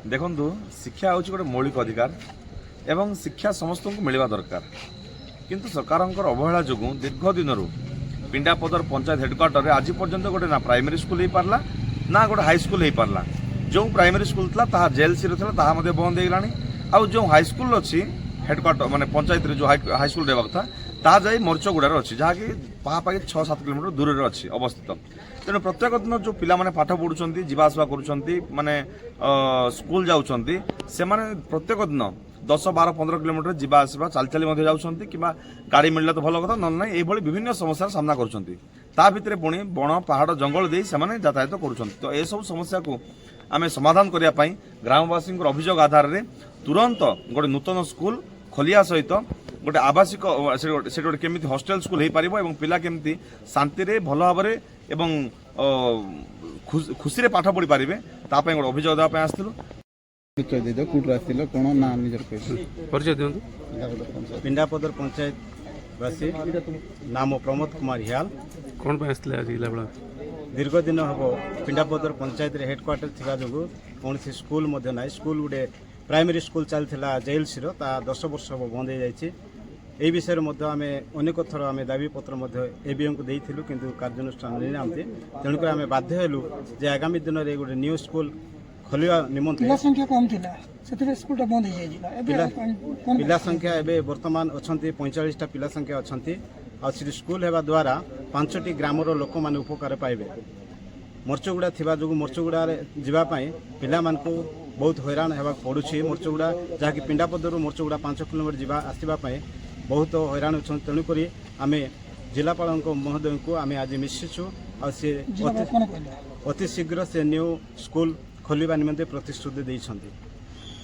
देखु शिक्षा हूँ गोटे मौलिक अधिकार एवं शिक्षा समस्त को मिलवा दरकार किंतु सरकार अवहेला जो दीर्घ दिन पिंडापदर पंचायत हेडक्वार्टर आज पर्यंत गोटे ना प्राइमरी स्कूल हो पारला ना गोटे हाई स्कूल हो पारला। जो प्राइमरी स्कूल था जेएलसी था बंद हो गलानी आउ जो हाई स्कूल अच्छी हेडक्वार्टर माने पंचायत जो हाई स्कूल रहवा था ता जाई मरचगुड़ार अच्छी जहाँकि पाखापाखि 6-7 किलोमीटर दूर में अच्छी अवस्थित। तेणु प्रत्येक दिन जो पिला माने पाठ पढ़ुंट जावासवा करें स्कूल जाऊँगी से प्रत्येक दिन 10-12-15 किलोमीटर जावा आसवा चल चली जाऊँगी कि गाड़ी मिलला तो भल कथा ना ये विभिन्न समस्यार सामना कर पुणी बण पहाड़ जंगल दे से यातायात कर तो ये सब समस्या को आम समाधान करने ग्रामवासी अभियोग आधार में तुरंत गोटे नूतन स्कूल खोलिया सहित गोटे आवासिक से गोटे केमी हॉस्टेल स्कूल हो पार और पिला केमती शांति भल भाव में खुशी पाठ पढ़ी पारे ताप गोटे अभियोग देवाई आसलु। पिंडापदर पंचायत वासी नाम प्रमोद कुमार हियाल कौन आज दीर्घ दिन हम पिंडापदर पंचायत हेडक्वार्टर थी जो कौन स्कूल ना स्कूल गोटे प्राइमरी स्कूल चलता जेएलसी 10 वर्ष हम बंद हो जाए। यही विषय में आम अनेक थर आम दाबी पत्र एबीएम को देइथिलु किंतु कार्यानुष्ठान नहीं नामते तेणुक आम बाध्य हेलु जे आगामी दिन में गोटे न्यू स्कूल खोलिया निमंते पिला संख्या कम थिला सेतबे स्कूल बंद हो जाइला पिला संख्या एबे वर्तमान अछंती 45टा पिला संख्या अछंती आ स्कूल हेबा द्वारा 5टी ग्रामर लोक माने उपकार पाइबे। मरचगुड़ा थिबा जो मरचगुड़ा जीवा पई पिला मानकु बहुत हैरान हेबा पड़ुछि। मरचगुड़ा जहाँकि पिंडापदर मरचगुड़ा 5 किलोमीटर जीवा आसवा बहुत हैरान अच्छा तेणुक आम जिलापाल महोदय को आम आज मिशिचु अति शीघ्र से न्यू स्कूल खोलिबा निमंते प्रतिश्रुति देइछन्ति।